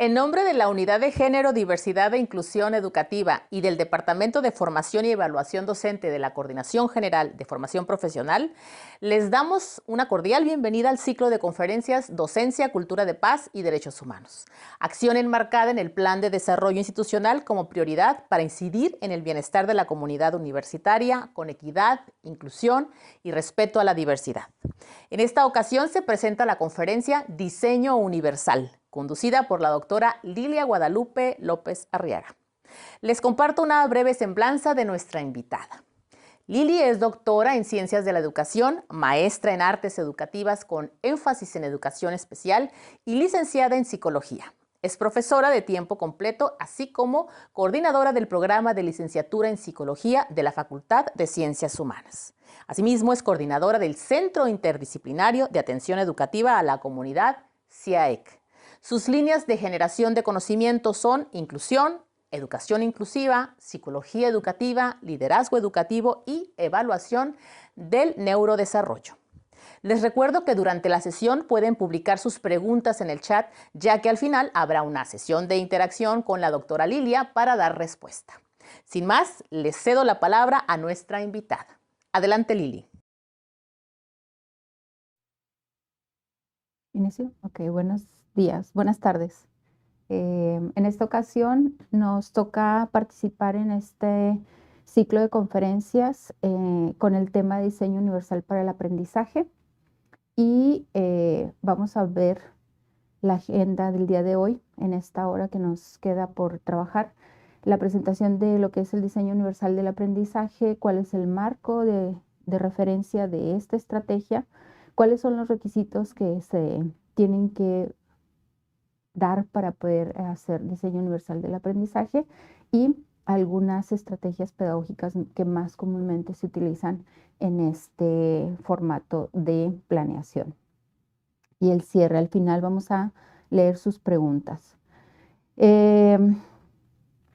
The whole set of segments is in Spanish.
En nombre de la Unidad de Género, Diversidad e Inclusión Educativa y del Departamento de Formación y Evaluación Docente de la Coordinación General de Formación Profesional, les damos una cordial bienvenida al ciclo de conferencias Docencia, Cultura de Paz y Derechos Humanos, acción enmarcada en el Plan de Desarrollo Institucional como prioridad para incidir en el bienestar de la comunidad universitaria con equidad, inclusión y respeto a la diversidad. En esta ocasión se presenta la conferencia Diseño Universal, conducida por la doctora Lilia Guadalupe López Arriaga. Les comparto una breve semblanza de nuestra invitada. Lili es doctora en Ciencias de la Educación, maestra en Artes Educativas con énfasis en Educación Especial y licenciada en Psicología. Es profesora de tiempo completo, así como coordinadora del programa de licenciatura en Psicología de la Facultad de Ciencias Humanas. Asimismo, es coordinadora del Centro Interdisciplinario de Atención Educativa a la Comunidad, CIAEC. Sus líneas de generación de conocimiento son inclusión, educación inclusiva, psicología educativa, liderazgo educativo y evaluación del neurodesarrollo. Les recuerdo que durante la sesión pueden publicar sus preguntas en el chat, ya que al final habrá una sesión de interacción con la doctora Lilia para dar respuesta. Sin más, les cedo la palabra a nuestra invitada. Adelante, Lili. ¿Inicio? Ok, buenos días, buenas tardes. En esta ocasión nos toca participar en este ciclo de conferencias con el tema de Diseño Universal para el Aprendizaje y vamos a ver la agenda del día de hoy en esta hora que nos queda por trabajar. La presentación de lo que es el Diseño Universal del Aprendizaje, cuál es el marco de referencia de esta estrategia, cuáles son los requisitos que se tienen que dar para poder hacer diseño universal del aprendizaje y algunas estrategias pedagógicas que más comúnmente se utilizan en este formato de planeación. Y el cierre, al final vamos a leer sus preguntas. El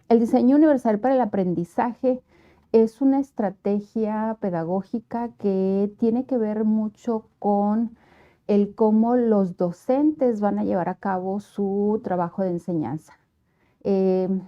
diseño universal para el aprendizaje es una estrategia pedagógica que tiene que ver mucho con el cómo los docentes van a llevar a cabo su trabajo de enseñanza.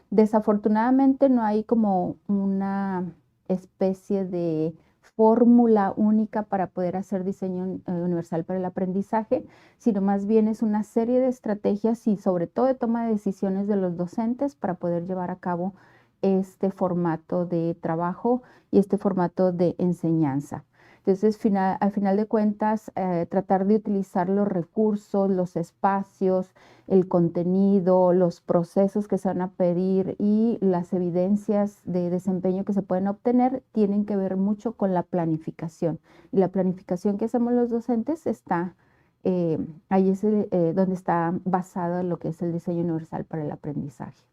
Desafortunadamente no hay como una especie de fórmula única para poder hacer diseño universal para el aprendizaje, sino más bien es una serie de estrategias y sobre todo de toma de decisiones de los docentes para poder llevar a cabo este formato de trabajo y este formato de enseñanza. Entonces, al final de cuentas, tratar de utilizar los recursos, los espacios, el contenido, los procesos que se van a pedir y las evidencias de desempeño que se pueden obtener tienen que ver mucho con la planificación. Y la planificación que hacemos los docentes está, ahí es donde está basado en lo que es el diseño universal para el aprendizaje.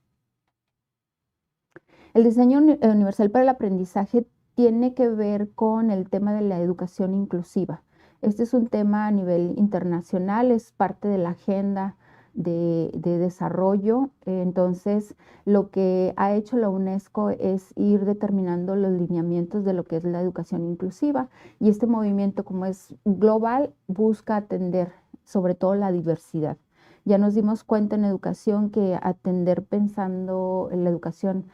El diseño universal para el aprendizaje tiene que ver con el tema de la educación inclusiva. Este es un tema a nivel internacional, es parte de la agenda de desarrollo. Entonces, lo que ha hecho la UNESCO es ir determinando los lineamientos de lo que es la educación inclusiva. Y este movimiento, como es global, busca atender sobre todo la diversidad. Ya nos dimos cuenta en educación que atender pensando en la educación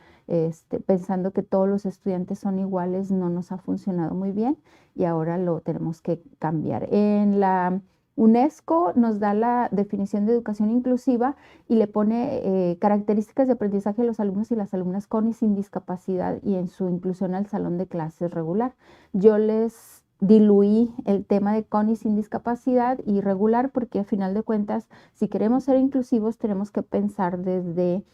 pensando que todos los estudiantes son iguales no nos ha funcionado muy bien y ahora lo tenemos que cambiar. En la UNESCO nos da la definición de educación inclusiva y le pone características de aprendizaje de los alumnos y las alumnas con y sin discapacidad y en su inclusión al salón de clases regular. Yo les diluí el tema de con y sin discapacidad y regular porque a final de cuentas, si queremos ser inclusivos, tenemos que pensar desde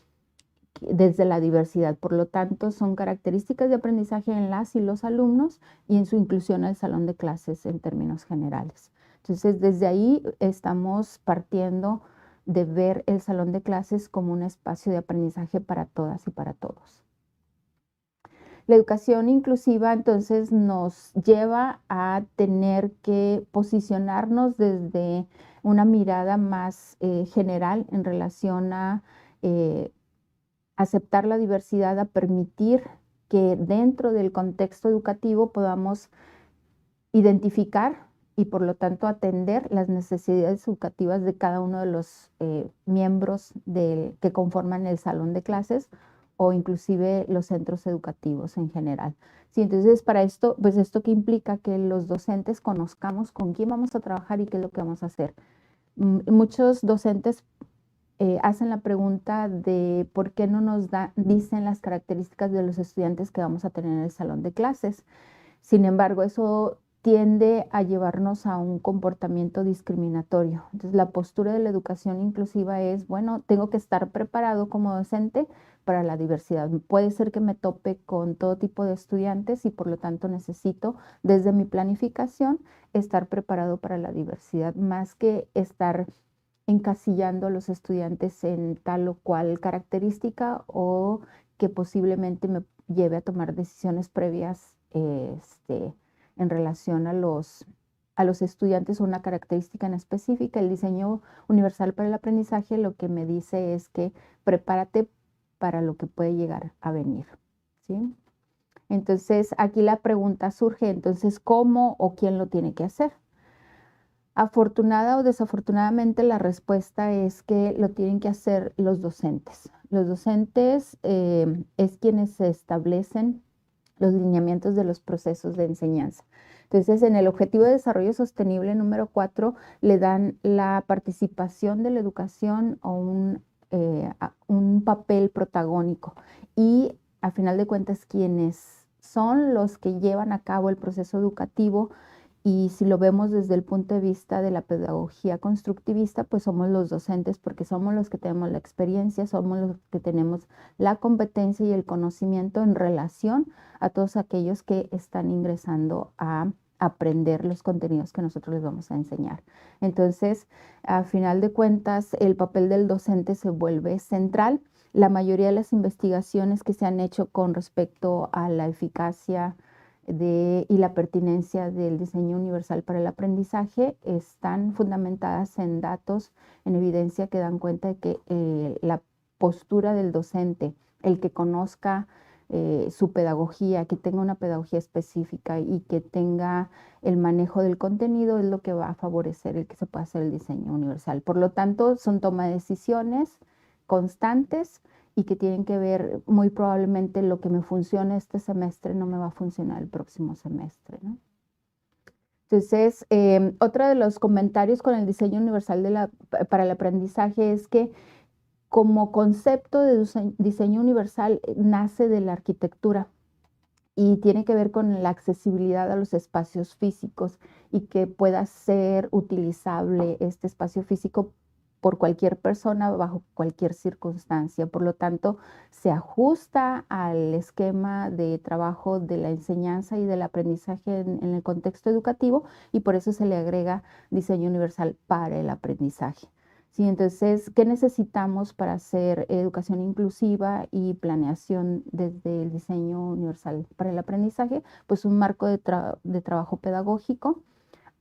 la diversidad. Por lo tanto, son características de aprendizaje en las y los alumnos y en su inclusión al salón de clases en términos generales. Entonces, desde ahí estamos partiendo de ver el salón de clases como un espacio de aprendizaje para todas y para todos. La educación inclusiva entonces nos lleva a tener que posicionarnos desde una mirada más general en relación a aceptar la diversidad, a permitir que dentro del contexto educativo podamos identificar y por lo tanto atender las necesidades educativas de cada uno de los miembros que conforman el salón de clases o inclusive los centros educativos en general. Sí, entonces para esto, pues esto que implica que los docentes conozcamos con quién vamos a trabajar y qué es lo que vamos a hacer. Muchos docentes hacen la pregunta de por qué no nos dicen las características de los estudiantes que vamos a tener en el salón de clases. Sin embargo, eso tiende a llevarnos a un comportamiento discriminatorio. Entonces, la postura de la educación inclusiva es, bueno, tengo que estar preparado como docente para la diversidad. Puede ser que me tope con todo tipo de estudiantes y por lo tanto necesito, desde mi planificación, estar preparado para la diversidad, más que estar encasillando a los estudiantes en tal o cual característica o que posiblemente me lleve a tomar decisiones previas en relación a los estudiantes o una característica en específica. El diseño universal para el aprendizaje lo que me dice es que prepárate para lo que puede llegar a venir, ¿sí? Entonces, aquí la pregunta surge, entonces, ¿cómo o quién lo tiene que hacer? Afortunada o desafortunadamente, la respuesta es que lo tienen que hacer los docentes. Los docentes es quienes se establecen los lineamientos de los procesos de enseñanza. Entonces, en el Objetivo de Desarrollo Sostenible número 4, le dan la participación de la educación o un papel protagónico. Y, a final de cuentas, quienes son los que llevan a cabo el proceso educativo, y si lo vemos desde el punto de vista de la pedagogía constructivista, pues somos los docentes, porque somos los que tenemos la experiencia, somos los que tenemos la competencia y el conocimiento en relación a todos aquellos que están ingresando a aprender los contenidos que nosotros les vamos a enseñar. Entonces, a final de cuentas, el papel del docente se vuelve central. La mayoría de las investigaciones que se han hecho con respecto a la eficacia y la pertinencia del diseño universal para el aprendizaje están fundamentadas en datos, en evidencia que dan cuenta de que la postura del docente, el que conozca su pedagogía, que tenga una pedagogía específica y que tenga el manejo del contenido es lo que va a favorecer el que se pueda hacer el diseño universal. Por lo tanto, son toma de decisiones constantes y que tienen que ver muy probablemente lo que me funciona este semestre no me va a funcionar el próximo semestre, ¿no? Entonces, otro de los comentarios con el diseño universal para el aprendizaje es que como concepto de diseño universal nace de la arquitectura y tiene que ver con la accesibilidad a los espacios físicos y que pueda ser utilizable este espacio físico por cualquier persona bajo cualquier circunstancia. Por lo tanto, se ajusta al esquema de trabajo de la enseñanza y del aprendizaje en el contexto educativo y por eso se le agrega diseño universal para el aprendizaje. Sí, entonces, ¿qué necesitamos para hacer educación inclusiva y planeación desde el diseño universal para el aprendizaje? Pues un marco de trabajo pedagógico,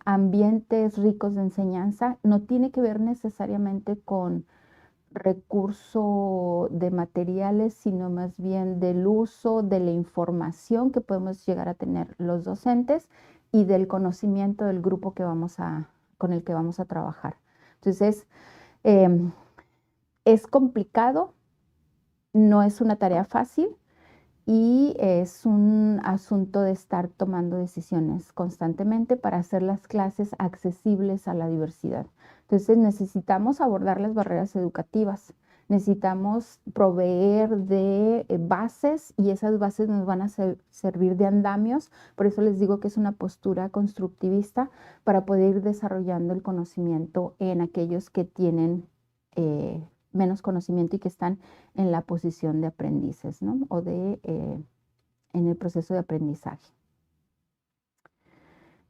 ambientes ricos de enseñanza, no tiene que ver necesariamente con recurso de materiales, sino más bien del uso de la información que podemos llegar a tener los docentes y del conocimiento del grupo con el que vamos a trabajar. Entonces, es complicado, no es una tarea fácil y es un asunto de estar tomando decisiones constantemente para hacer las clases accesibles a la diversidad. Entonces necesitamos abordar las barreras educativas, necesitamos proveer de bases y esas bases nos van a servir de andamios. Por eso les digo que es una postura constructivista para poder ir desarrollando el conocimiento en aquellos que tienen menos conocimiento y que están en la posición de aprendices, ¿no? O en el proceso de aprendizaje.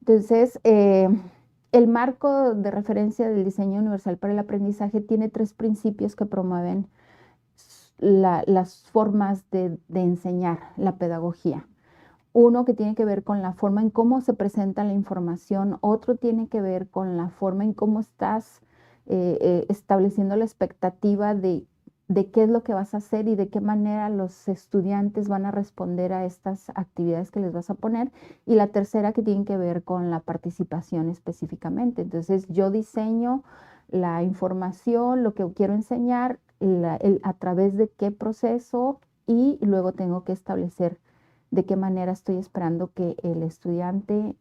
Entonces, el marco de referencia del diseño universal para el aprendizaje tiene 3 principios que promueven las formas de enseñar la pedagogía. Uno que tiene que ver con la forma en cómo se presenta la información, otro tiene que ver con la forma en cómo estás estableciendo la expectativa de de qué es lo que vas a hacer y de qué manera los estudiantes van a responder a estas actividades que les vas a poner. Y la tercera que tiene que ver con la participación específicamente. Entonces yo diseño la información, lo que quiero enseñar, a través de qué proceso, y luego tengo que establecer de qué manera estoy esperando que el estudiante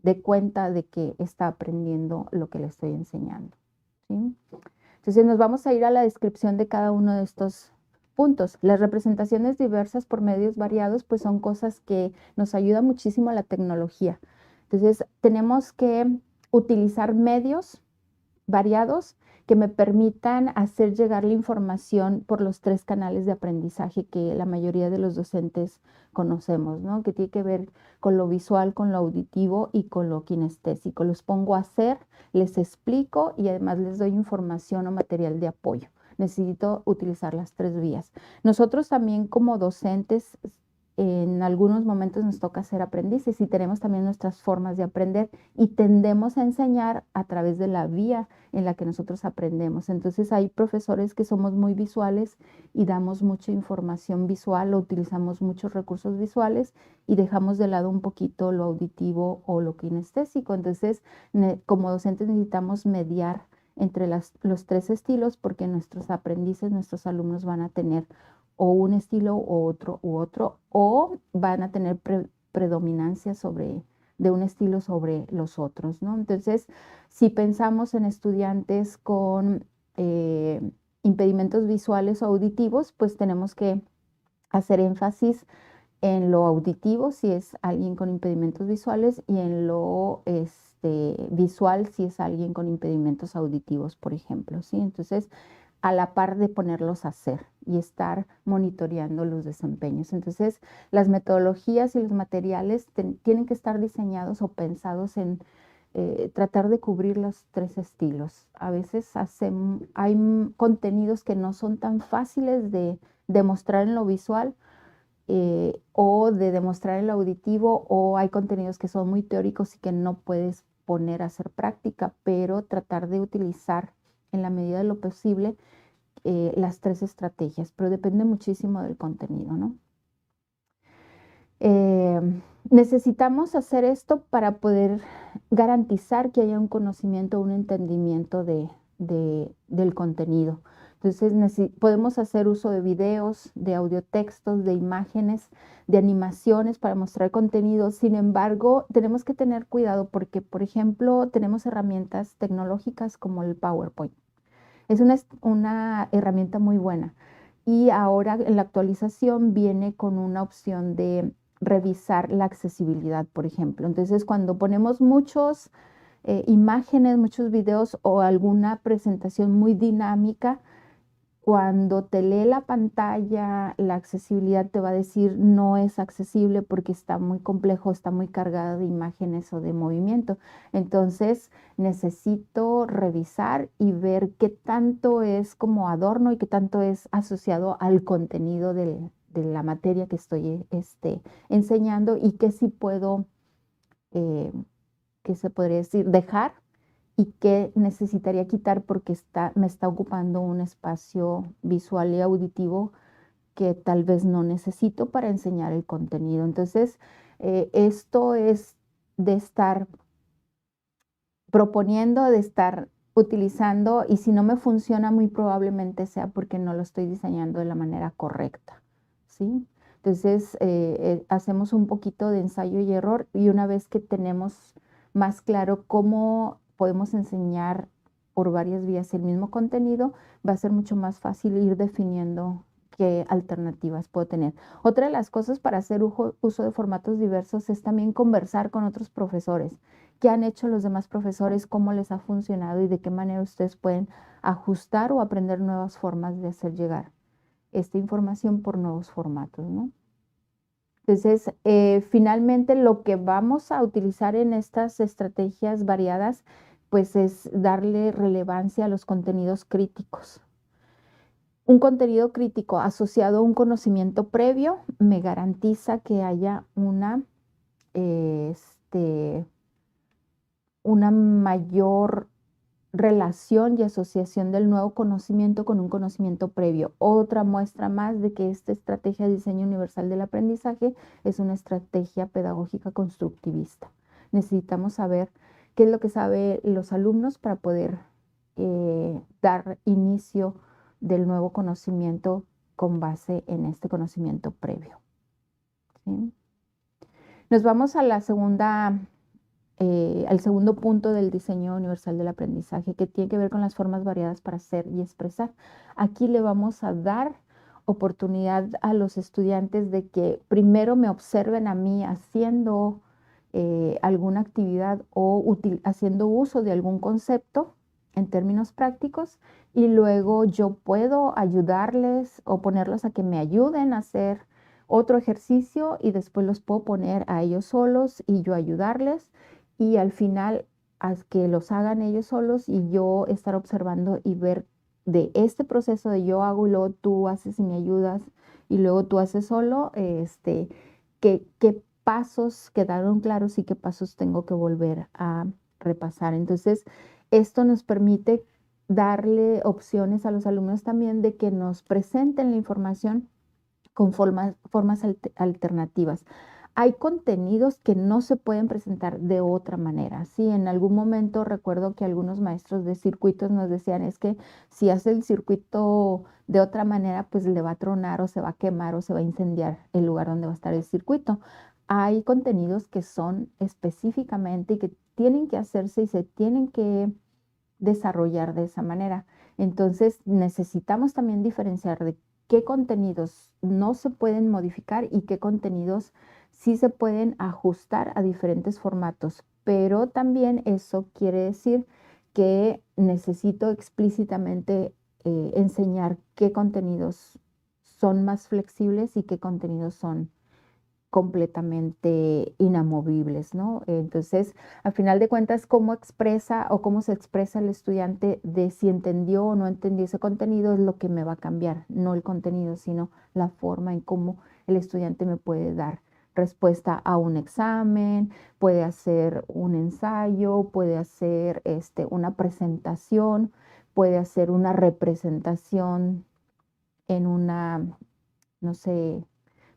dé cuenta de que está aprendiendo lo que le estoy enseñando, ¿sí? Entonces nos vamos a ir a la descripción de cada uno de estos puntos. Las representaciones diversas por medios variados, pues son cosas que nos ayuda muchísimo a la tecnología. Entonces tenemos que utilizar medios variados que me permitan hacer llegar la información por los 3 canales de aprendizaje que la mayoría de los docentes conocemos, ¿no? Que tiene que ver con lo visual, con lo auditivo y con lo kinestésico. Los pongo a hacer, les explico y además les doy información o material de apoyo. Necesito utilizar las 3 vías. Nosotros también como docentes, en algunos momentos nos toca ser aprendices y tenemos también nuestras formas de aprender y tendemos a enseñar a través de la vía en la que nosotros aprendemos. Entonces hay profesores que somos muy visuales y damos mucha información visual o utilizamos muchos recursos visuales y dejamos de lado un poquito lo auditivo o lo kinestésico. Entonces, como docentes necesitamos mediar entre los 3 estilos porque nuestros aprendices, nuestros alumnos van a tener o un estilo u otro, o van a tener predominancia de un estilo sobre los otros, ¿no? Entonces, si pensamos en estudiantes con impedimentos visuales o auditivos, pues tenemos que hacer énfasis en lo auditivo si es alguien con impedimentos visuales y en lo visual si es alguien con impedimentos auditivos, por ejemplo, ¿sí? Entonces, a la par de ponerlos a hacer y estar monitoreando los desempeños. Entonces, las metodologías y los materiales tienen que estar diseñados o pensados en tratar de cubrir los 3 estilos. A veces hay contenidos que no son tan fáciles de demostrar en lo visual o de demostrar en lo auditivo, o hay contenidos que son muy teóricos y que no puedes poner a hacer práctica, pero tratar de utilizar en la medida de lo posible las 3 estrategias, pero depende muchísimo del contenido, ¿no? Necesitamos hacer esto para poder garantizar que haya un conocimiento, un entendimiento del contenido. Entonces podemos hacer uso de videos, de audiotextos, de imágenes, de animaciones para mostrar contenido. Sin embargo, tenemos que tener cuidado porque, por ejemplo, tenemos herramientas tecnológicas como el PowerPoint. Es una herramienta muy buena. Y ahora en la actualización viene con una opción de revisar la accesibilidad, por ejemplo. Entonces, cuando ponemos muchas imágenes, muchos videos o alguna presentación muy dinámica, cuando te lee la pantalla, la accesibilidad te va a decir no es accesible porque está muy complejo, está muy cargada de imágenes o de movimiento. Entonces necesito revisar y ver qué tanto es como adorno y qué tanto es asociado al contenido de la materia que estoy enseñando y qué sí puedo, ¿qué se podría decir? Dejar y qué necesitaría quitar porque me está ocupando un espacio visual y auditivo que tal vez no necesito para enseñar el contenido. Entonces, esto es de estar proponiendo, de estar utilizando, y si no me funciona, muy probablemente sea porque no lo estoy diseñando de la manera correcta, ¿sí? Entonces, hacemos un poquito de ensayo y error, y una vez que tenemos más claro cómo podemos enseñar por varias vías el mismo contenido, va a ser mucho más fácil ir definiendo qué alternativas puedo tener. Otra de las cosas para hacer uso de formatos diversos es también conversar con otros profesores. ¿Qué han hecho los demás profesores? ¿Cómo les ha funcionado? Y de qué manera ustedes pueden ajustar o aprender nuevas formas de hacer llegar esta información por nuevos formatos, ¿no? Entonces, finalmente lo que vamos a utilizar en estas estrategias variadas, pues es darle relevancia a los contenidos críticos. Un contenido crítico asociado a un conocimiento previo me garantiza que haya una mayor relación y asociación del nuevo conocimiento con un conocimiento previo. Otra muestra más de que esta estrategia de diseño universal del aprendizaje es una estrategia pedagógica constructivista. Necesitamos saber qué es lo que saben los alumnos para poder dar inicio del nuevo conocimiento con base en este conocimiento previo. ¿Sí? Nos vamos a la segunda al segundo punto del diseño universal del aprendizaje, que tiene que ver con las formas variadas para ser y expresar. Aquí le vamos a dar oportunidad a los estudiantes de que primero me observen a mí haciendo alguna actividad o haciendo uso de algún concepto en términos prácticos, y luego yo puedo ayudarles o ponerlos a que me ayuden a hacer otro ejercicio, y después los puedo poner a ellos solos y yo ayudarles, y al final haz que los hagan ellos solos y yo estar observando y ver de este proceso de yo hago y luego tú haces y me ayudas y luego tú haces solo, qué pasos quedaron claros y qué pasos tengo que volver a repasar. Entonces, esto nos permite darle opciones a los alumnos también de que nos presenten la información con formas alternativas. Hay contenidos que no se pueden presentar de otra manera. Sí, en algún momento recuerdo que algunos maestros de circuitos nos decían, es que si hace el circuito de otra manera, pues le va a tronar o se va a quemar o se va a incendiar el lugar donde va a estar el circuito. Hay contenidos que son específicamente y que tienen que hacerse y se tienen que desarrollar de esa manera. Entonces, necesitamos también diferenciar de qué contenidos no se pueden modificar y qué contenidos sí se pueden ajustar a diferentes formatos. Pero también eso quiere decir que necesito explícitamente enseñar qué contenidos son más flexibles y qué contenidos son completamente inamovibles, ¿no? Entonces, al final de cuentas, cómo expresa o cómo se expresa el estudiante de si entendió o no entendió ese contenido es lo que me va a cambiar, no el contenido, sino la forma en cómo el estudiante me puede dar respuesta a un examen, puede hacer un ensayo, puede hacer una presentación, puede hacer una representación en una, no sé,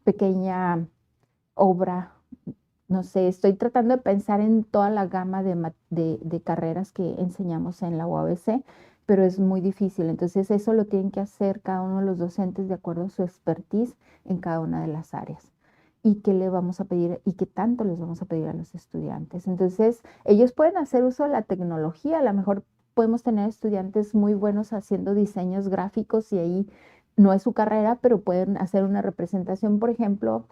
pequeña obra, no sé, estoy tratando de pensar en toda la gama de carreras que enseñamos en la UABC, pero es muy difícil. Entonces, eso lo tienen que hacer cada uno de los docentes de acuerdo a su expertise en cada una de las áreas. ¿Y qué le vamos a pedir y qué tanto les vamos a pedir a los estudiantes? Entonces, ellos pueden hacer uso de la tecnología. A lo mejor podemos tener estudiantes muy buenos haciendo diseños gráficos y ahí no es su carrera, pero pueden hacer una representación, por ejemplo,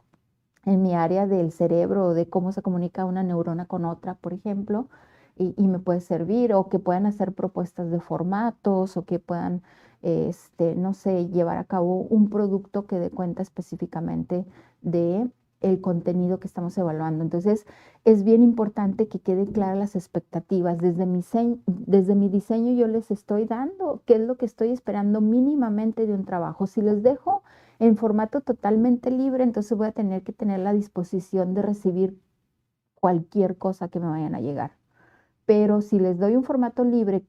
en mi área del cerebro, de cómo se comunica una neurona con otra, por ejemplo, y me puede servir, o que puedan hacer propuestas de formatos, o que puedan, no sé, llevar a cabo un producto que dé cuenta específicamente de el contenido que estamos evaluando. Entonces, es bien importante que queden claras las expectativas. Desde mi diseño yo les estoy dando qué es lo que estoy esperando mínimamente de un trabajo. Si les dejo en formato totalmente libre, entonces voy a tener que tener la disposición de recibir cualquier cosa que me vayan a llegar. Pero si les doy un formato libre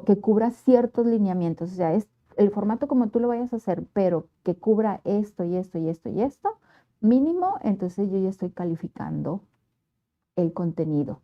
que cubra ciertos lineamientos, o sea, es el formato como tú lo vayas a hacer, pero que cubra esto y esto y esto y esto, mínimo, entonces yo ya estoy calificando el contenido.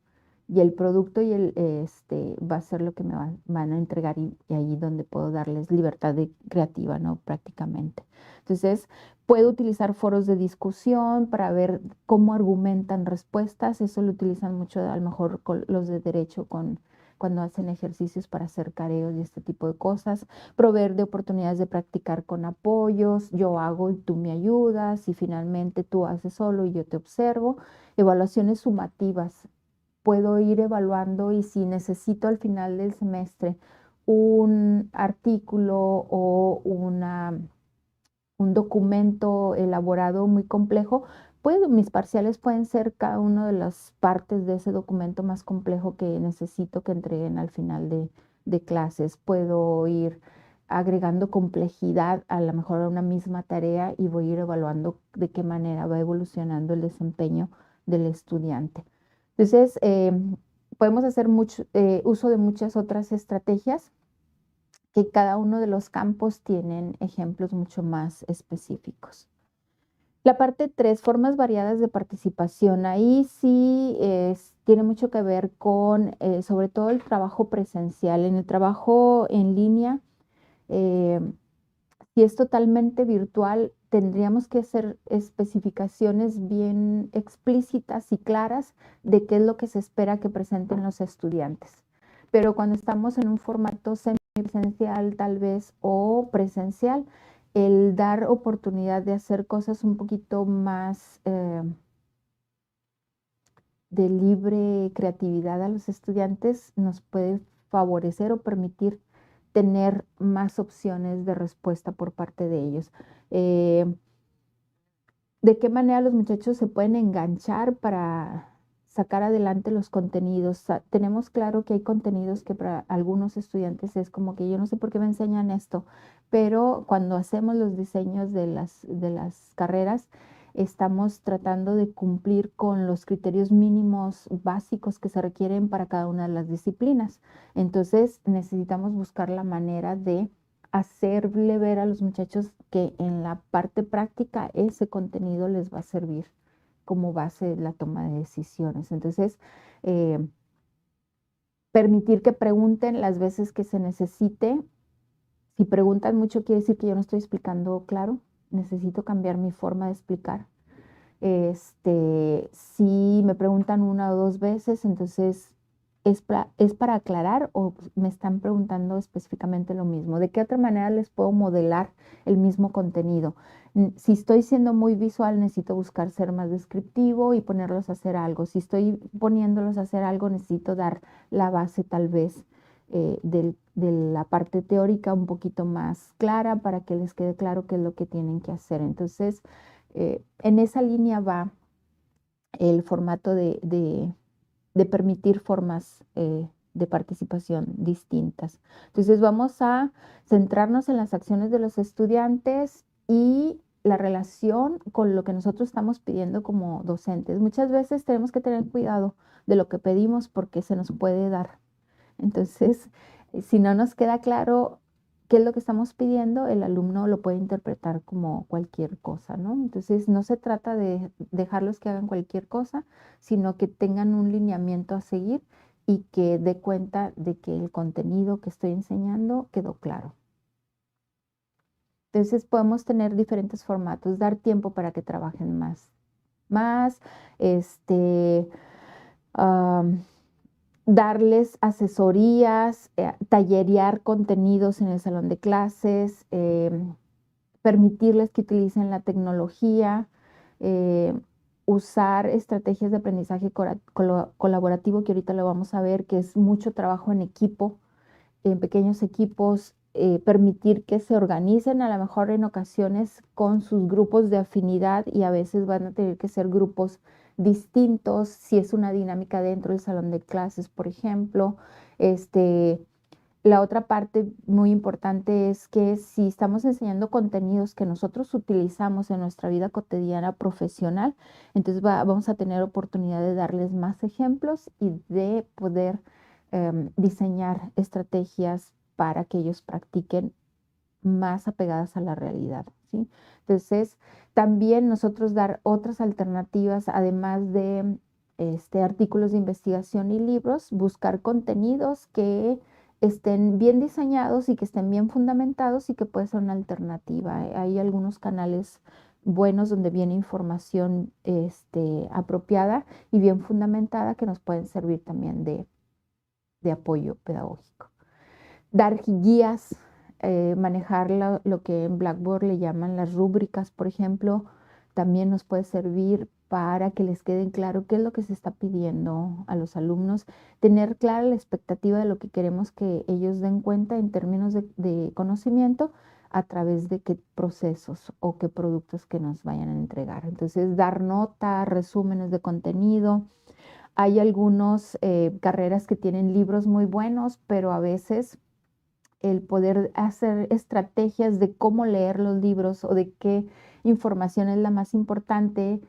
Y el producto va a ser lo que me van a entregar, y ahí donde puedo darles libertad creativa, ¿no? Prácticamente. Entonces, puedo utilizar foros de discusión para ver cómo argumentan respuestas. Eso lo utilizan mucho a lo mejor con los de derecho cuando hacen ejercicios para hacer careos y este tipo de cosas. Proveer de oportunidades de practicar con apoyos. Yo hago y tú me ayudas, y finalmente tú haces solo y yo te observo. Evaluaciones sumativas. Puedo ir evaluando, y si necesito al final del semestre un artículo o un documento elaborado muy complejo, pues mis parciales pueden ser cada una de las partes de ese documento más complejo que necesito que entreguen al final de clases. Puedo ir agregando complejidad a lo mejor a una misma tarea, y voy a ir evaluando de qué manera va evolucionando el desempeño del estudiante. Entonces, podemos hacer mucho, uso de muchas otras estrategias que cada uno de los campos tienen ejemplos mucho más específicos. La parte 3, formas variadas de participación. Ahí sí tiene mucho que ver con, sobre todo, el trabajo presencial. En el trabajo en línea, eh, si es totalmente virtual, tendríamos que hacer especificaciones bien explícitas y claras de qué es lo que se espera que presenten los estudiantes. Pero cuando estamos en un formato semipresencial tal vez o presencial, el dar oportunidad de hacer cosas un poquito más de libre creatividad a los estudiantes nos puede favorecer o permitir tener más opciones de respuesta por parte de ellos. ¿De qué manera los muchachos se pueden enganchar para sacar adelante los contenidos? Tenemos claro que hay contenidos que para algunos estudiantes es como que yo no sé por qué me enseñan esto, pero cuando hacemos los diseños de las carreras, estamos tratando de cumplir con los criterios mínimos básicos que se requieren para cada una de las disciplinas. Entonces, necesitamos buscar la manera de hacerle ver a los muchachos que en la parte práctica ese contenido les va a servir como base de la toma de decisiones. Entonces, eh, permitir que pregunten las veces que se necesite. Si preguntan mucho, quiere decir que yo no estoy explicando claro. Necesito cambiar mi forma de explicar. Si me preguntan una o dos veces, entonces es para aclarar o me están preguntando específicamente lo mismo. ¿De qué otra manera les puedo modelar el mismo contenido? Si estoy siendo muy visual, necesito buscar ser más descriptivo y ponerlos a hacer algo. Si estoy poniéndolos a hacer algo, necesito dar la base tal vez de la parte teórica un poquito más clara para que les quede claro qué es lo que tienen que hacer. Entonces, en esa línea va el formato de permitir formas de participación distintas. Entonces vamos a centrarnos en las acciones de los estudiantes y la relación con lo que nosotros estamos pidiendo como docentes. Muchas veces tenemos que tener cuidado de lo que pedimos porque se nos puede dar. Entonces, si no nos queda claro qué es lo que estamos pidiendo, el alumno lo puede interpretar como cualquier cosa, ¿no? Entonces, no se trata de dejarlos que hagan cualquier cosa, sino que tengan un lineamiento a seguir y que dé cuenta de que el contenido que estoy enseñando quedó claro. Entonces, podemos tener diferentes formatos, dar tiempo para que trabajen más, este, darles asesorías, tallerear contenidos en el salón de clases, permitirles que utilicen la tecnología, eh, usar estrategias de aprendizaje colaborativo, que ahorita lo vamos a ver, que es mucho trabajo en equipo, en pequeños equipos, permitir que se organicen a lo mejor en ocasiones con sus grupos de afinidad y a veces van a tener que ser grupos distintos, si es una dinámica dentro del salón de clases, por ejemplo. La otra parte muy importante es que si estamos enseñando contenidos que nosotros utilizamos en nuestra vida cotidiana profesional, entonces vamos a tener oportunidad de darles más ejemplos y de poder diseñar estrategias para que ellos practiquen más apegadas a la realidad, ¿sí? Entonces, también nosotros dar otras alternativas, además de artículos de investigación y libros, buscar contenidos que estén bien diseñados y que estén bien fundamentados y que puede ser una alternativa. Hay algunos canales buenos donde viene información apropiada y bien fundamentada que nos pueden servir también de apoyo pedagógico. Dar guías, manejar lo que en Blackboard le llaman las rúbricas, por ejemplo, también nos puede servir para que les queden claro qué es lo que se está pidiendo a los alumnos, tener clara la expectativa de lo que queremos que ellos den cuenta en términos de conocimiento a través de qué procesos o qué productos que nos vayan a entregar. Entonces, dar nota, resúmenes de contenido. Hay algunas carreras que tienen libros muy buenos, pero a veces el poder hacer estrategias de cómo leer los libros o de qué información es la más importante,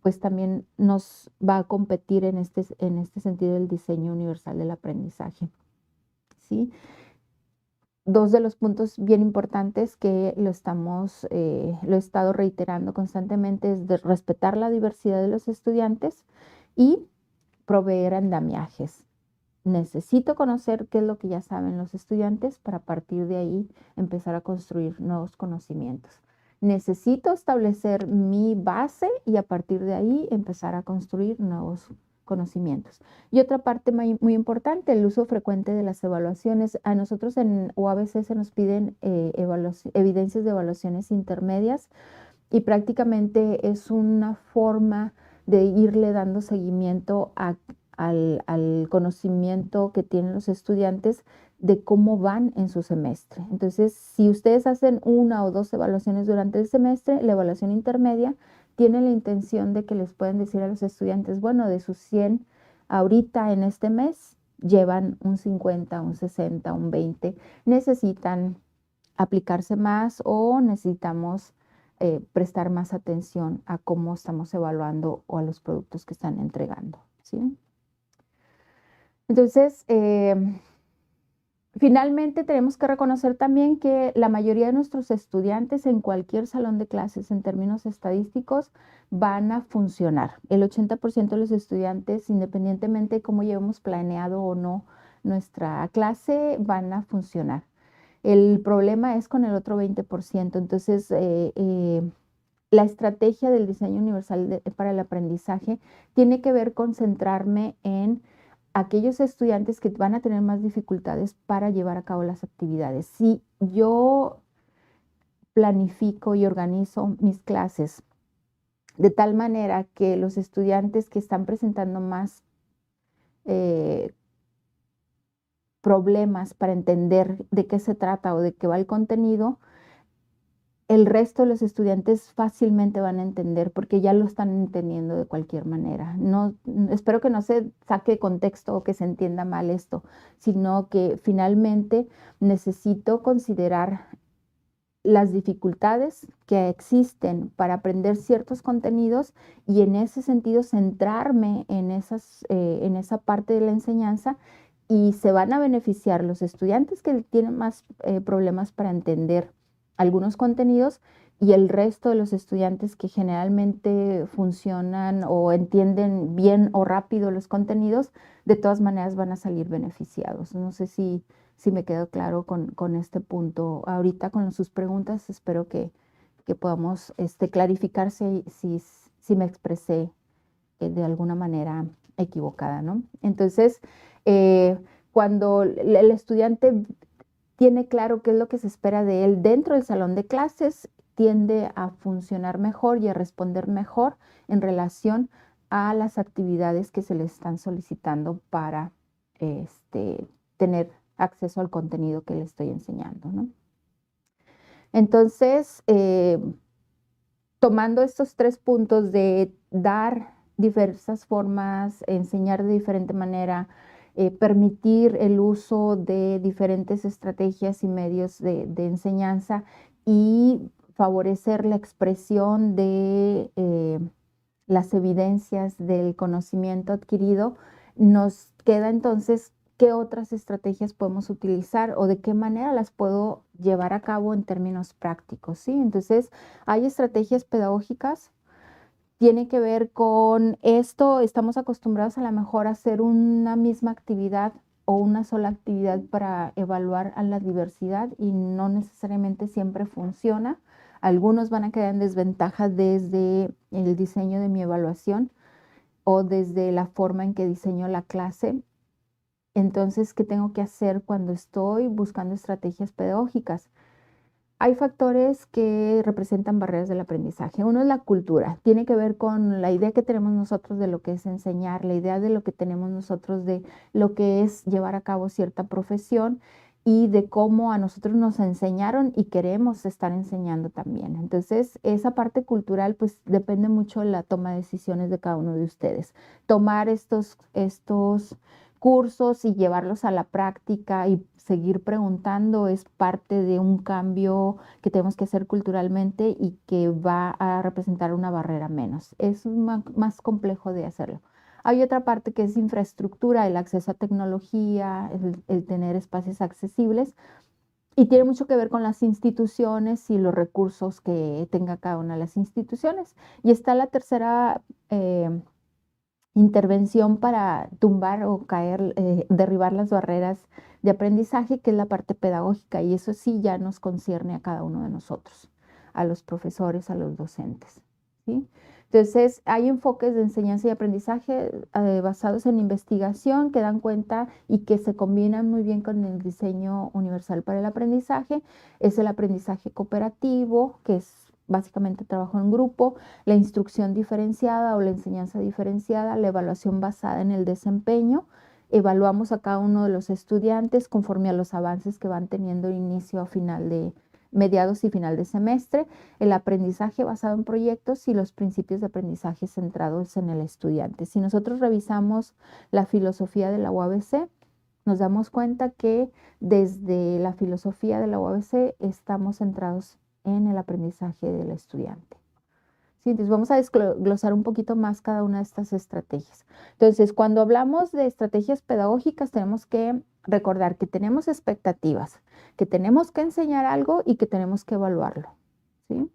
pues también nos va a competir en este sentido el diseño universal del aprendizaje, ¿sí? Dos de los puntos bien importantes que lo he estado reiterando constantemente es de respetar la diversidad de los estudiantes y proveer andamiajes. Necesito conocer qué es lo que ya saben los estudiantes para a partir de ahí empezar a construir nuevos conocimientos. Necesito establecer mi base y a partir de ahí empezar a construir nuevos conocimientos. Y otra parte muy importante, el uso frecuente de las evaluaciones. A nosotros en UABC se nos piden evidencias de evaluaciones intermedias y prácticamente es una forma de irle dando seguimiento al conocimiento que tienen los estudiantes de cómo van en su semestre. Entonces, si ustedes hacen una o dos evaluaciones durante el semestre, la evaluación intermedia tiene la intención de que les pueden decir a los estudiantes, bueno, de sus 100 ahorita en este mes, llevan un 50, un 60, un 20, necesitan aplicarse más o necesitamos prestar más atención a cómo estamos evaluando o a los productos que están entregando, ¿sí? Entonces, finalmente tenemos que reconocer también que la mayoría de nuestros estudiantes en cualquier salón de clases en términos estadísticos van a funcionar. El 80% de los estudiantes, independientemente de cómo llevemos planeado o no nuestra clase, van a funcionar. El problema es con el otro 20%. Entonces, la estrategia del diseño universal para el aprendizaje tiene que ver con centrarme en aquellos estudiantes que van a tener más dificultades para llevar a cabo las actividades. Si yo planifico y organizo mis clases de tal manera que los estudiantes que están presentando más problemas para entender de qué se trata o de qué va el contenido, el resto de los estudiantes fácilmente van a entender porque ya lo están entendiendo de cualquier manera. No, espero que no se saque de contexto o que se entienda mal esto, sino que finalmente necesito considerar las dificultades que existen para aprender ciertos contenidos y en ese sentido centrarme en esa parte de la enseñanza y se van a beneficiar los estudiantes que tienen más problemas para entender algunos contenidos y el resto de los estudiantes que generalmente funcionan o entienden bien o rápido los contenidos, de todas maneras van a salir beneficiados. No sé si me quedó claro con este punto. Ahorita con sus preguntas espero que podamos clarificar si me expresé de alguna manera equivocada, ¿no? Entonces, cuando el estudiante tiene claro qué es lo que se espera de él dentro del salón de clases, tiende a funcionar mejor y a responder mejor en relación a las actividades que se le están solicitando para tener acceso al contenido que le estoy enseñando, ¿no? Entonces, tomando estos 3 puntos de dar diversas formas, enseñar de diferente manera, permitir el uso de diferentes estrategias y medios de enseñanza y favorecer la expresión de las evidencias del conocimiento adquirido, nos queda entonces qué otras estrategias podemos utilizar o de qué manera las puedo llevar a cabo en términos prácticos, ¿sí? Entonces, hay estrategias pedagógicas, tiene que ver con esto, estamos acostumbrados a lo mejor a hacer una misma actividad o una sola actividad para evaluar a la diversidad y no necesariamente siempre funciona. Algunos van a quedar en desventaja desde el diseño de mi evaluación o desde la forma en que diseño la clase. Entonces, ¿qué tengo que hacer cuando estoy buscando estrategias pedagógicas? Hay factores que representan barreras del aprendizaje. Uno es la cultura. Tiene que ver con la idea que tenemos nosotros de lo que es enseñar, la idea de lo que tenemos nosotros de lo que es llevar a cabo cierta profesión y de cómo a nosotros nos enseñaron y queremos estar enseñando también. Entonces, esa parte cultural pues depende mucho de la toma de decisiones de cada uno de ustedes. Tomar estos cursos y llevarlos a la práctica y seguir preguntando es parte de un cambio que tenemos que hacer culturalmente y que va a representar una barrera menos. Es más complejo de hacerlo. Hay otra parte que es infraestructura, el acceso a tecnología, el tener espacios accesibles, y tiene mucho que ver con las instituciones y los recursos que tenga cada una de las instituciones. Y está la tercera intervención para tumbar o caer, derribar las barreras de aprendizaje, que es la parte pedagógica, y eso sí ya nos concierne a cada uno de nosotros, a los profesores, a los docentes, ¿sí? Entonces, hay enfoques de enseñanza y aprendizaje basados en investigación que dan cuenta y que se combinan muy bien con el diseño universal para el aprendizaje. Es el aprendizaje cooperativo, que es básicamente trabajo en grupo, la instrucción diferenciada o la enseñanza diferenciada, la evaluación basada en el desempeño. Evaluamos a cada uno de los estudiantes conforme a los avances que van teniendo inicio a final de mediados y final de semestre, el aprendizaje basado en proyectos y los principios de aprendizaje centrados en el estudiante. Si nosotros revisamos la filosofía de la UABC, nos damos cuenta que desde la filosofía de la UABC estamos centrados en el aprendizaje del estudiante. Sí, entonces vamos a desglosar un poquito más cada una de estas estrategias. Entonces, cuando hablamos de estrategias pedagógicas, tenemos que recordar que tenemos expectativas, que tenemos que enseñar algo y que tenemos que evaluarlo, ¿sí?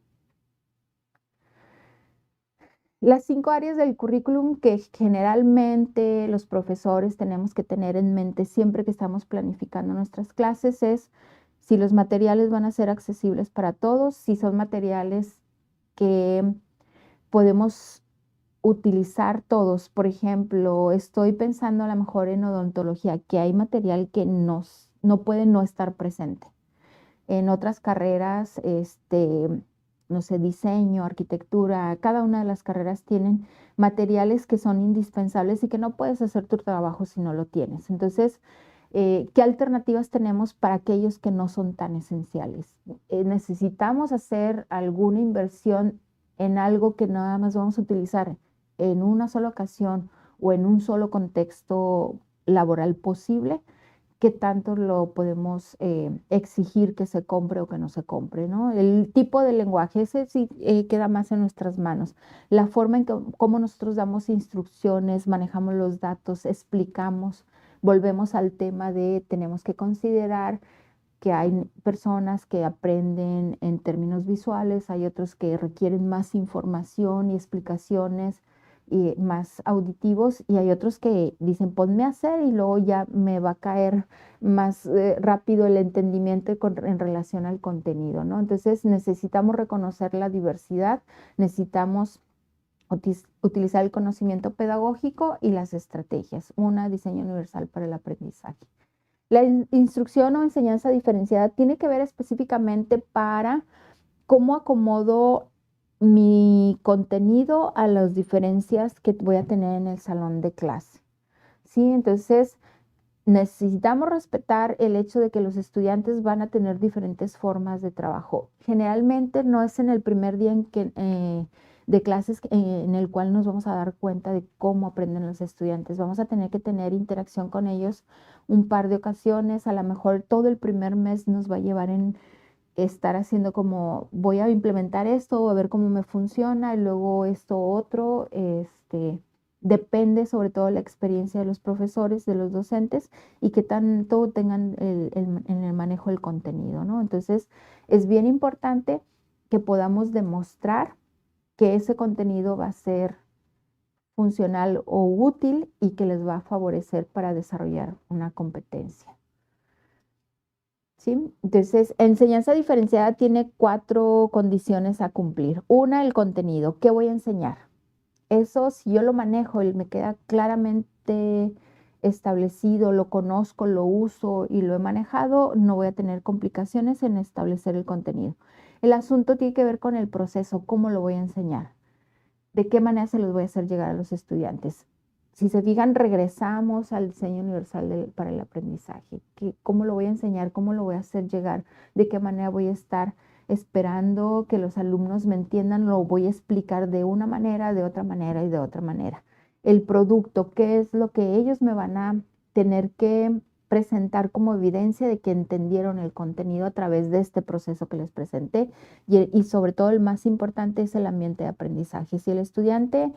Las 5 áreas del currículum que generalmente los profesores tenemos que tener en mente siempre que estamos planificando nuestras clases es si los materiales van a ser accesibles para todos, si son materiales que podemos utilizar todos. Por ejemplo, estoy pensando a lo mejor en odontología, que hay material que no puede no estar presente. En otras carreras, no sé, diseño, arquitectura, cada una de las carreras tienen materiales que son indispensables y que no puedes hacer tu trabajo si no lo tienes. Entonces, ¿qué alternativas tenemos para aquellos que no son tan esenciales? ¿Necesitamos hacer alguna inversión en algo que nada más vamos a utilizar en una sola ocasión o en un solo contexto laboral posible? ¿Qué tanto lo podemos exigir que se compre o que no se compre, ¿no? El tipo de lenguaje, ese sí queda más en nuestras manos. La forma en que, cómo nosotros damos instrucciones, manejamos los datos, explicamos, volvemos al tema de tenemos que considerar que hay personas que aprenden en términos visuales, hay otros que requieren más información y explicaciones y más auditivos, y hay otros que dicen ponme a hacer y luego ya me va a caer más rápido el entendimiento en relación al contenido, ¿no? Entonces necesitamos reconocer la diversidad, necesitamos utilizar el conocimiento pedagógico y las estrategias, diseño universal para el aprendizaje. La instrucción o enseñanza diferenciada tiene que ver específicamente para cómo acomodo mi contenido a las diferencias que voy a tener en el salón de clase, ¿sí? Entonces, necesitamos respetar el hecho de que los estudiantes van a tener diferentes formas de trabajo. Generalmente no es en el primer día de clases en el cual nos vamos a dar cuenta de cómo aprenden los estudiantes. Vamos a tener que tener interacción con ellos un par de ocasiones. A lo mejor todo el primer mes nos va a llevar en estar haciendo como voy a implementar esto, a ver cómo me funciona y luego esto otro. Depende sobre todo la experiencia de los profesores, de los docentes y que tanto tengan en el manejo del contenido, ¿no? Entonces, es bien importante que podamos demostrar que ese contenido va a ser funcional o útil y que les va a favorecer para desarrollar una competencia, ¿sí? Entonces, enseñanza diferenciada tiene 4 condiciones a cumplir. Una, el contenido. ¿Qué voy a enseñar? Eso, si yo lo manejo y me queda claramente establecido, lo conozco, lo uso y lo he manejado, no voy a tener complicaciones en establecer el contenido. El asunto tiene que ver con el proceso, cómo lo voy a enseñar, de qué manera se los voy a hacer llegar a los estudiantes. Si se fijan, regresamos al diseño universal para el aprendizaje. ¿Cómo lo voy a enseñar? ¿Cómo lo voy a hacer llegar? ¿De qué manera voy a estar esperando que los alumnos me entiendan? Lo voy a explicar de una manera, de otra manera y de otra manera. El producto, ¿qué es lo que ellos me van a tener que presentar como evidencia de que entendieron el contenido a través de este proceso que les presenté. Y sobre todo el más importante es el ambiente de aprendizaje. Si el estudiante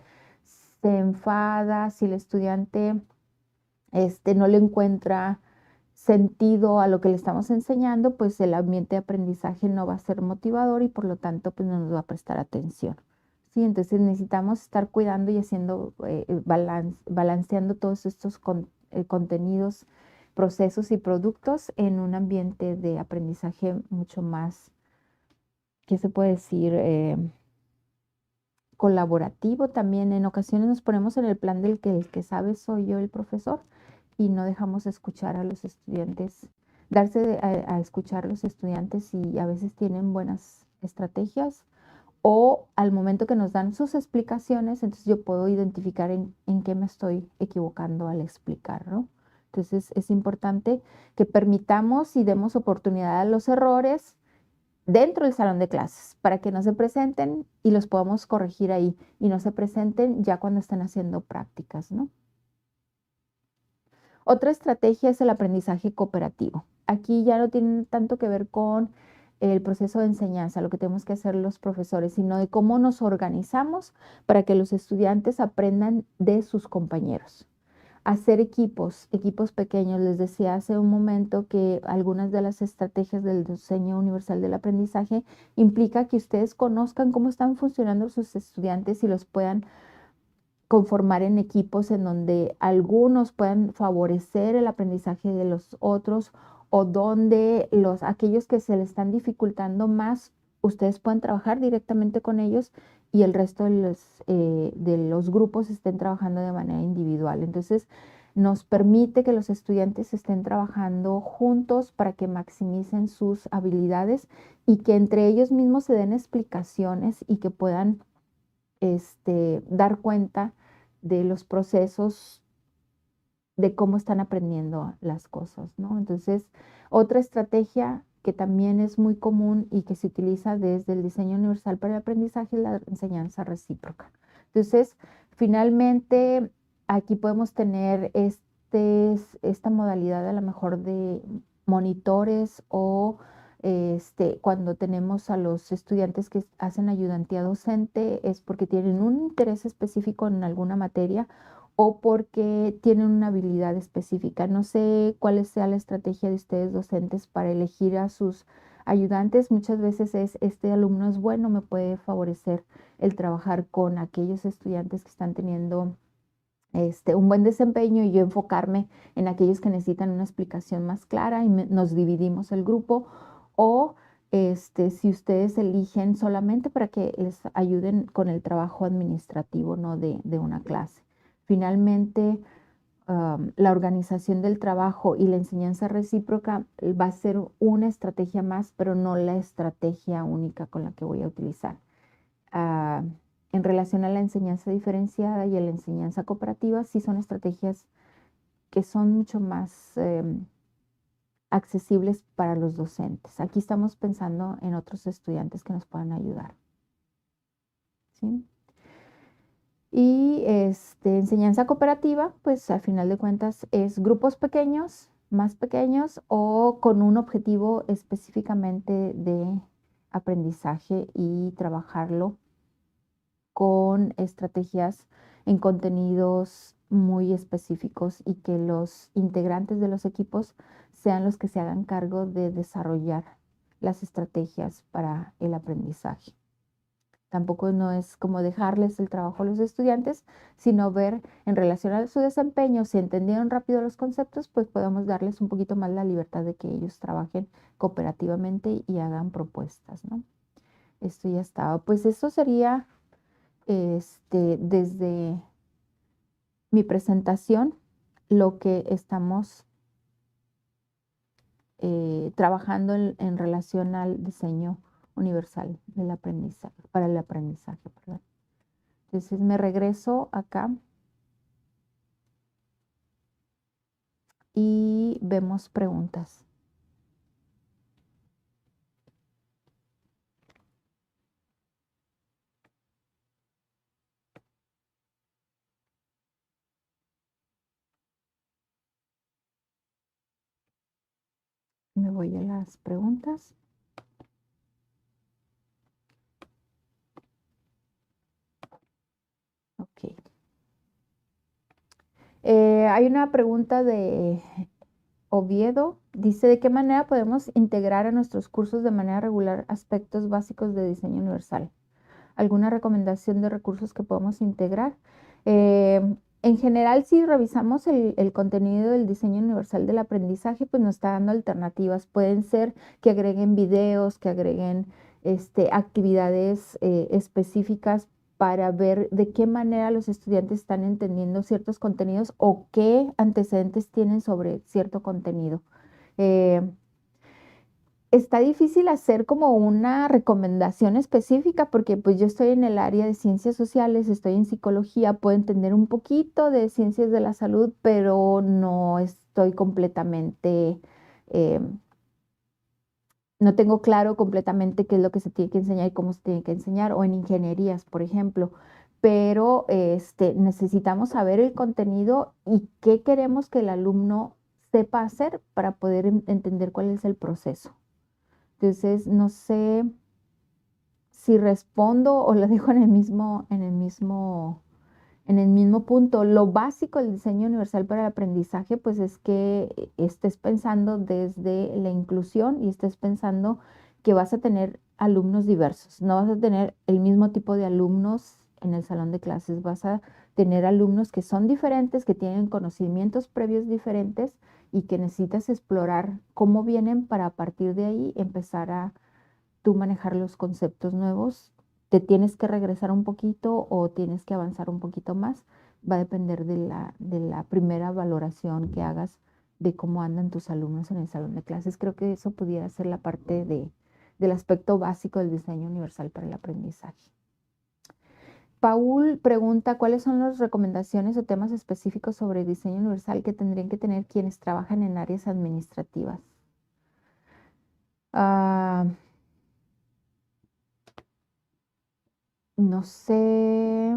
se enfada, si el estudiante no le encuentra sentido a lo que le estamos enseñando, pues el ambiente de aprendizaje no va a ser motivador y por lo tanto pues no nos va a prestar atención. Sí, entonces necesitamos estar cuidando y haciendo, balanceando todos estos contenidos, procesos y productos en un ambiente de aprendizaje mucho más, ¿qué se puede decir? Colaborativo también. En ocasiones nos ponemos en el plan del que el que sabe soy yo, el profesor, y no dejamos escuchar a los estudiantes, darse a escuchar a los estudiantes y a veces tienen buenas estrategias o al momento que nos dan sus explicaciones, entonces yo puedo identificar en qué me estoy equivocando al explicar, ¿no? Entonces es importante que permitamos y demos oportunidad a los errores dentro del salón de clases para que no se presenten y los podamos corregir ahí y no se presenten ya cuando estén haciendo prácticas, ¿no? Otra estrategia es el aprendizaje cooperativo. Aquí ya no tiene tanto que ver con el proceso de enseñanza, lo que tenemos que hacer los profesores, sino de cómo nos organizamos para que los estudiantes aprendan de sus compañeros. Hacer equipos pequeños. Les decía hace un momento que algunas de las estrategias del diseño universal del aprendizaje implica que ustedes conozcan cómo están funcionando sus estudiantes y los puedan conformar en equipos en donde algunos puedan favorecer el aprendizaje de los otros o donde aquellos que se les están dificultando más, ustedes puedan trabajar directamente con ellos y el resto de los grupos estén trabajando de manera individual. Entonces, nos permite que los estudiantes estén trabajando juntos para que maximicen sus habilidades y que entre ellos mismos se den explicaciones y que puedan dar cuenta de los procesos de cómo están aprendiendo las cosas, ¿no? Entonces, otra estrategia que también es muy común y que se utiliza desde el diseño universal para el aprendizaje es la enseñanza recíproca. Entonces, finalmente, aquí podemos tener esta modalidad a lo mejor de monitores o cuando tenemos a los estudiantes que hacen ayudantía docente es porque tienen un interés específico en alguna materia o porque tienen una habilidad específica. No sé cuál sea la estrategia de ustedes docentes para elegir a sus ayudantes. Muchas veces este alumno es bueno, me puede favorecer el trabajar con aquellos estudiantes que están teniendo un buen desempeño y yo enfocarme en aquellos que necesitan una explicación más clara y nos dividimos el grupo o si ustedes eligen solamente para que les ayuden con el trabajo administrativo, ¿no? de una clase. Finalmente, la organización del trabajo y la enseñanza recíproca va a ser una estrategia más, pero no la estrategia única con la que voy a utilizar. Ah, en relación a la enseñanza diferenciada y a la enseñanza cooperativa, sí son estrategias que son mucho más accesibles para los docentes. Aquí estamos pensando en otros estudiantes que nos puedan ayudar. ¿Sí? Y enseñanza cooperativa, pues al final de cuentas es grupos pequeños, más pequeños o con un objetivo específicamente de aprendizaje y trabajarlo con estrategias en contenidos muy específicos y que los integrantes de los equipos sean los que se hagan cargo de desarrollar las estrategias para el aprendizaje. Tampoco no es como dejarles el trabajo a los estudiantes, sino ver en relación a su desempeño, si entendieron rápido los conceptos, pues podemos darles un poquito más la libertad de que ellos trabajen cooperativamente y hagan propuestas, ¿no? Esto ya estaba. Pues eso sería desde mi presentación lo que estamos trabajando en relación al diseño universal del aprendizaje, para el aprendizaje, perdón. Entonces me regreso acá y vemos preguntas. Me voy a las preguntas. Ok. Hay una pregunta de Oviedo. Dice, ¿de qué manera podemos integrar a nuestros cursos de manera regular aspectos básicos de diseño universal? ¿Alguna recomendación de recursos que podemos integrar? En general, si revisamos el contenido del diseño universal del aprendizaje, pues nos está dando alternativas. Pueden ser que agreguen videos, que agreguen actividades específicas para ver de qué manera los estudiantes están entendiendo ciertos contenidos o qué antecedentes tienen sobre cierto contenido. Está difícil hacer como una recomendación específica porque pues yo estoy en el área de ciencias sociales, estoy en psicología, puedo entender un poquito de ciencias de la salud, pero no estoy completamente, eh, no tengo claro completamente qué es lo que se tiene que enseñar y cómo se tiene que enseñar, o en ingenierías, por ejemplo. Pero necesitamos saber el contenido y qué queremos que el alumno sepa hacer para poder entender cuál es el proceso. Entonces, no sé si respondo o lo dejo en el mismo punto. Lo básico del diseño universal para el aprendizaje, pues es que estés pensando desde la inclusión y estés pensando que vas a tener alumnos diversos. No vas a tener el mismo tipo de alumnos en el salón de clases, vas a tener alumnos que son diferentes, que tienen conocimientos previos diferentes y que necesitas explorar cómo vienen para a partir de ahí empezar a tú manejar los conceptos nuevos. Te tienes que regresar un poquito o tienes que avanzar un poquito más. Va a depender de la primera valoración que hagas de cómo andan tus alumnos en el salón de clases. Creo que eso pudiera ser la parte del aspecto básico del diseño universal para el aprendizaje. Paul pregunta, ¿cuáles son las recomendaciones o temas específicos sobre diseño universal que tendrían que tener quienes trabajan en áreas administrativas? No sé.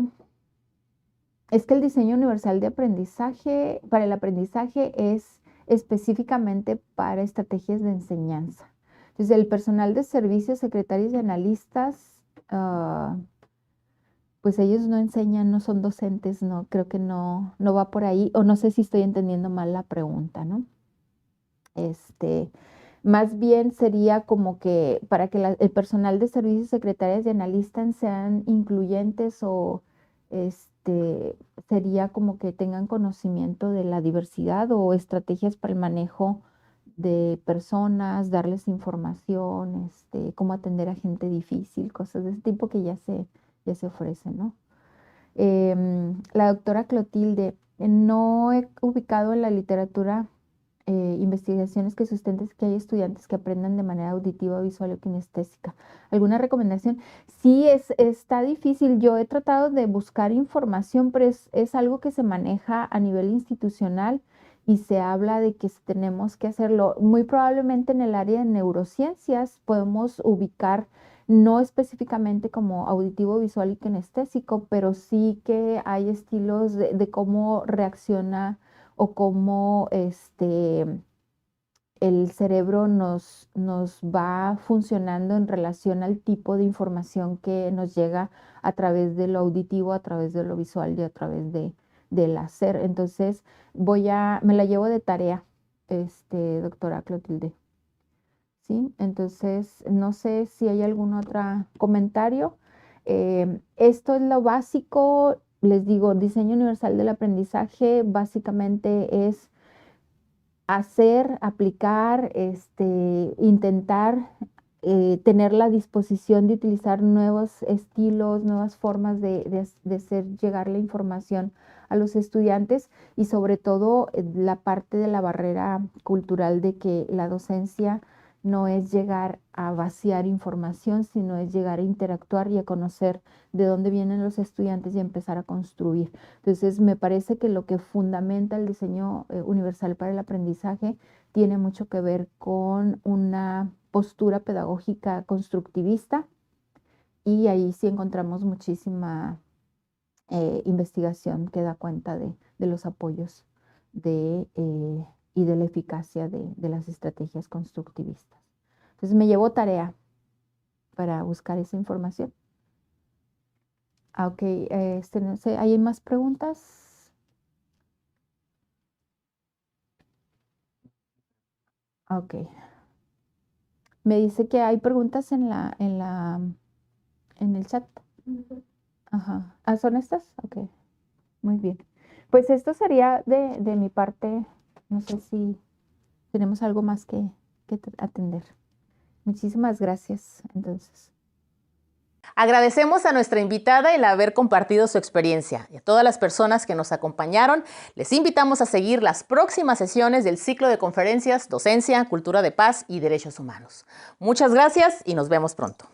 Es que el diseño universal de aprendizaje, para el aprendizaje es específicamente para estrategias de enseñanza. Entonces, el personal de servicios, secretarios y analistas, pues ellos no enseñan, no son docentes, no, creo que no, no va por ahí, o no sé si estoy entendiendo mal la pregunta, ¿no? Más bien sería como que para que el personal de servicios, secretarias y analistas sean incluyentes o sería como que tengan conocimiento de la diversidad o estrategias para el manejo de personas, darles información, cómo atender a gente difícil, cosas de ese tipo que ya se ofrecen, ¿no? La doctora Clotilde, no he ubicado en la literatura investigaciones que sustenten que hay estudiantes que aprendan de manera auditiva, visual o kinestésica. ¿Alguna recomendación? Sí, está difícil. Yo he tratado de buscar información, pero es algo que se maneja a nivel institucional y se habla de que tenemos que hacerlo. Muy probablemente en el área de neurociencias podemos ubicar no específicamente como auditivo, visual y kinestésico, pero sí que hay estilos de cómo reacciona o cómo el cerebro nos va funcionando en relación al tipo de información que nos llega a través de lo auditivo, a través de lo visual y a través del hacer. Entonces, me la llevo de tarea, doctora Clotilde. ¿Sí? Entonces, no sé si hay algún otro comentario. Esto es lo básico, les digo, diseño universal del aprendizaje básicamente es hacer, aplicar, intentar tener la disposición de utilizar nuevos estilos, nuevas formas de hacer llegar la información a los estudiantes y sobre todo la parte de la barrera cultural de que la docencia no es llegar a vaciar información, sino es llegar a interactuar y a conocer de dónde vienen los estudiantes y empezar a construir. Entonces, me parece que lo que fundamenta el diseño universal para el aprendizaje tiene mucho que ver con una postura pedagógica constructivista y ahí sí encontramos muchísima investigación que da cuenta de los apoyos de y de la eficacia de las estrategias constructivistas. Entonces me llevo tarea para buscar esa información. Ok, no sé, ¿hay más preguntas? Ok. Me dice que hay preguntas en el chat. Ajá. ¿Ah, son estas? Ok, muy bien. Pues esto sería de mi parte. No sé si tenemos algo más que atender. Muchísimas gracias, entonces. Agradecemos a nuestra invitada el haber compartido su experiencia y a todas las personas que nos acompañaron. Les invitamos a seguir las próximas sesiones del ciclo de conferencias Docencia, Cultura de Paz y Derechos Humanos. Muchas gracias y nos vemos pronto.